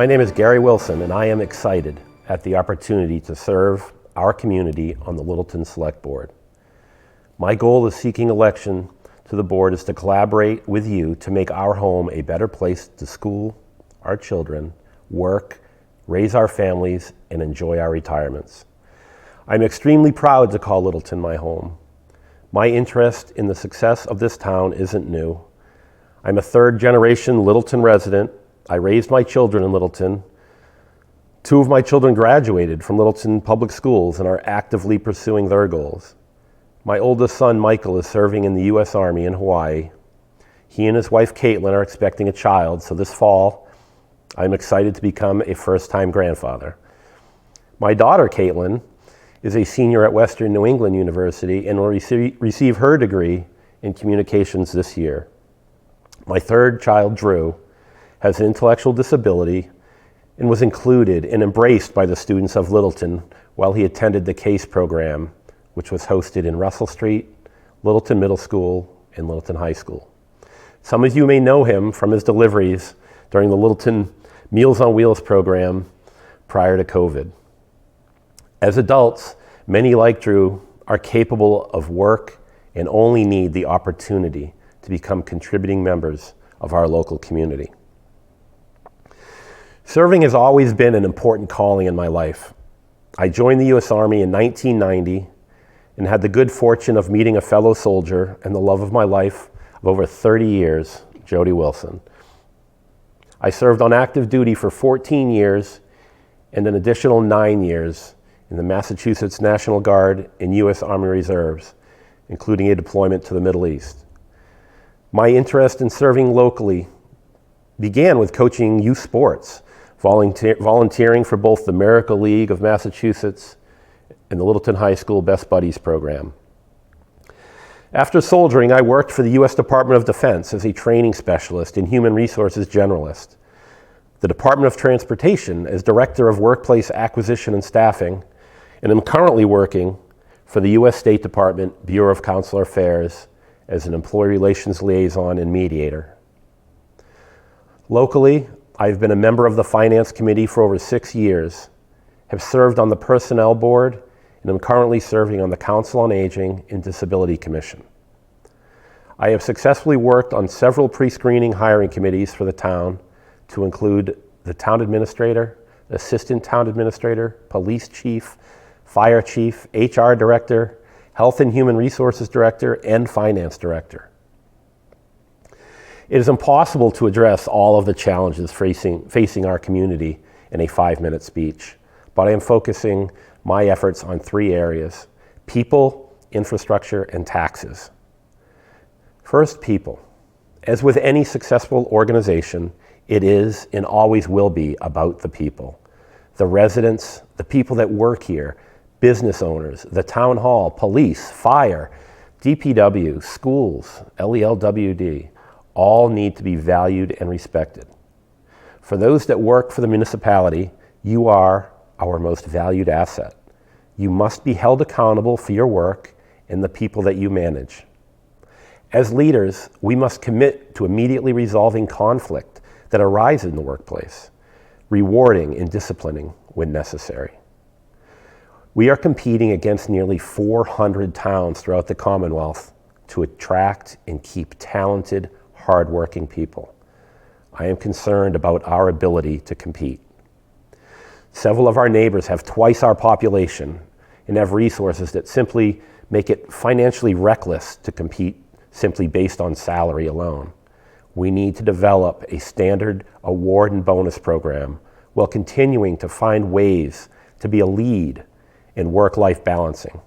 My name is Gary Wilson, and I am excited at the opportunity to serve our community on the Littleton Select Board. My goal of seeking election to the board is to collaborate with you to make our home a better place to school our children, work, raise our families, and enjoy our retirements. I'm extremely proud to call Littleton my home. My interest in the success of this town isn't new. I'm a third-generation Littleton resident. I raised my children in Littleton. 2 of my children graduated from Littleton Public Schools and are actively pursuing their goals. My oldest son, Michael, is serving in the U.S. Army in Hawaii. He and his wife, Caitlin, are expecting a child, so this fall, I'm excited to become a first-time grandfather. My daughter, Caitlin, is a senior at Western New England University and will receive her degree in communications this year. My third child, Drew, has an intellectual disability and was included and embraced by the students of Littleton while he attended the CASE program, which was hosted in Russell Street, Littleton Middle School, and Littleton High School. Some of you may know him from his deliveries during the Littleton Meals on Wheels program prior to COVID. As adults, many like Drew are capable of work and only need the opportunity to become contributing members of our local community. Serving has always been an important calling in my life. I joined the U.S. Army in 1990 and had the good fortune of meeting a fellow soldier and the love of my life of over 30 years, Jody Wilson. I served on active duty for 14 years and an additional 9 years in the Massachusetts National Guard and U.S. Army Reserves, including a deployment to the Middle East. My interest in serving locally began with coaching youth sports, volunteering for both the Miracle League of Massachusetts and the Littleton High School Best Buddies program. After soldiering, I worked for the U.S. Department of Defense as a training specialist and human resources generalist, the Department of Transportation as Director of Workplace Acquisition and Staffing, and am currently working for the U.S. State Department Bureau of Consular Affairs as an employee relations liaison and mediator. Locally, I've been a member of the Finance Committee for over 6 years, have served on the Personnel Board, and am currently serving on the Council on Aging and Disability Commission. I have successfully worked on several pre-screening hiring committees for the town to include the town administrator, assistant town administrator, police chief, fire chief, HR director, health and human resources director, and finance director. It is impossible to address all of the challenges facing our community in a 5-minute speech, but I am focusing my efforts on 3 areas: people, infrastructure, and taxes. First, people. As with any successful organization, it is and always will be about the people. The residents, the people that work here, business owners, the town hall, police, fire, DPW, schools, LELWD, all need to be valued and respected. For those that work for the municipality, you are our most valued asset. You must be held accountable for your work and the people that you manage. As leaders, we must commit to immediately resolving conflict that arises in the workplace, rewarding and disciplining when necessary. We are competing against nearly 400 towns throughout the Commonwealth to attract and keep talented, hardworking people. I am concerned about our ability to compete. Several of our neighbors have twice our population and have resources that simply make it financially reckless to compete simply based on salary alone. We need to develop a standard award and bonus program while continuing to find ways to be a lead in work-life balancing,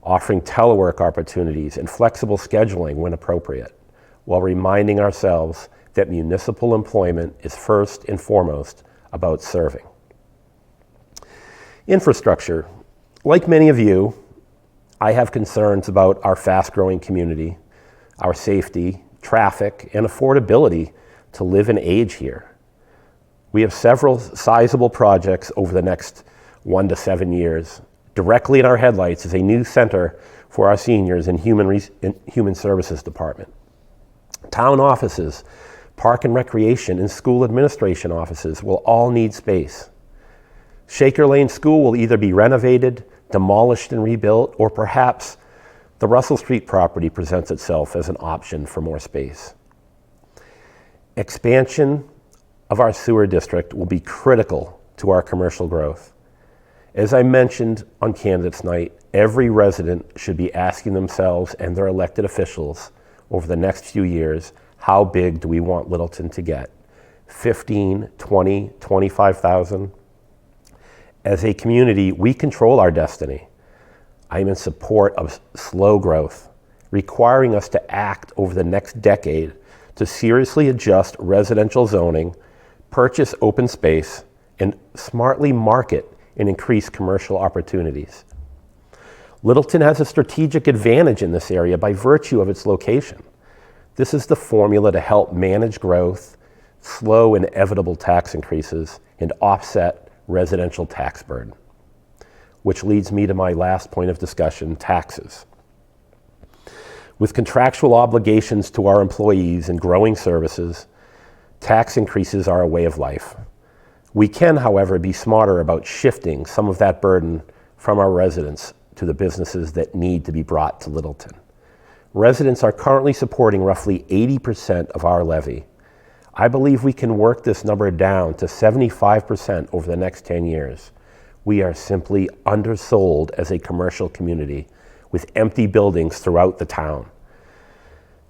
offering telework opportunities and flexible scheduling when appropriate, while reminding ourselves that municipal employment is first and foremost about serving. Infrastructure. Like many of you, I have concerns about our fast-growing community, our safety, traffic, and affordability to live and age here. We have several sizable projects over the next 1 to 7 years. Directly in our headlights is a new center for our seniors in Human Services Department. Town offices Park and recreation and school administration offices will all need space. Shaker Lane School will either be renovated, demolished and rebuilt, or perhaps the Russell Street property presents itself as an option for more space. Expansion of our sewer district will be critical to our commercial growth. As I mentioned on Candidates Night, every resident should be asking themselves and their elected officials over the next few years, how big do we want Littleton to get? 15, 20, 25,000? As a community, we control our destiny. I am in support of slow growth, requiring us to act over the next decade to seriously adjust residential zoning, purchase open space, and smartly market and increase commercial opportunities. Littleton has a strategic advantage in this area by virtue of its location. This is the formula to help manage growth, slow inevitable tax increases, and offset residential tax burden. Which leads me to my last point of discussion, taxes. With contractual obligations to our employees and growing services, tax increases are a way of life. We can, however, be smarter about shifting some of that burden from our residents to the businesses that need to be brought to Littleton. Residents are currently supporting roughly 80% of our levy. I believe we can work this number down to 75% over the next 10 years. We are simply undersold as a commercial community with empty buildings throughout the town.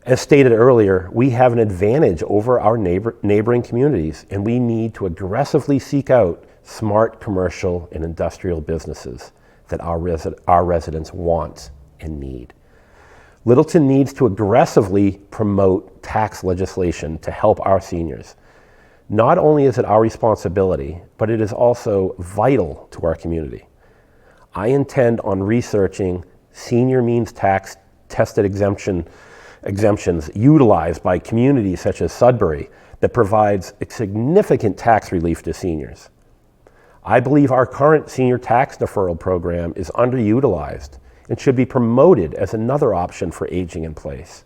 As stated earlier, we have an advantage over our neighboring communities, and we need to aggressively seek out smart commercial and industrial businesses that our residents want and need. Littleton needs to aggressively promote tax legislation to help our seniors. Not only is it our responsibility, but it is also vital to our community. I intend on researching senior means tax tested exemptions utilized by communities such as Sudbury that provides a significant tax relief to seniors. I believe our current senior tax deferral program is underutilized and should be promoted as another option for aging in place.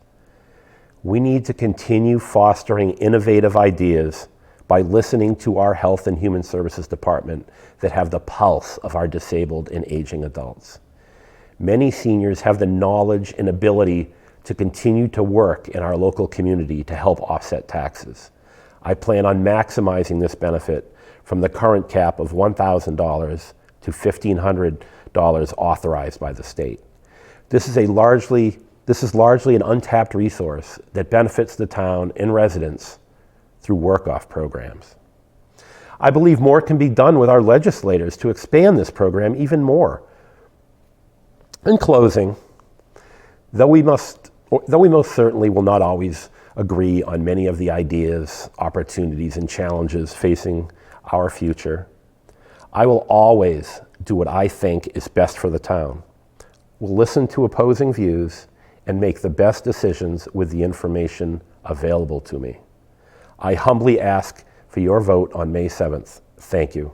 We need to continue fostering innovative ideas by listening to our Health and Human Services Department that have the pulse of our disabled and aging adults. Many seniors have the knowledge and ability to continue to work in our local community to help offset taxes. I plan on maximizing this benefit from the current cap of $1,000 to $1,500 authorized by the state. This is largely an untapped resource that benefits the town and residents through work-off programs. I believe more can be done with our legislators to expand this program even more. In closing, though we most certainly will not always agree on many of the ideas, opportunities, and challenges facing our future, I will always do what I think is best for the town. We'll listen to opposing views and make the best decisions with the information available to me. I humbly ask for your vote on May 7th. Thank you.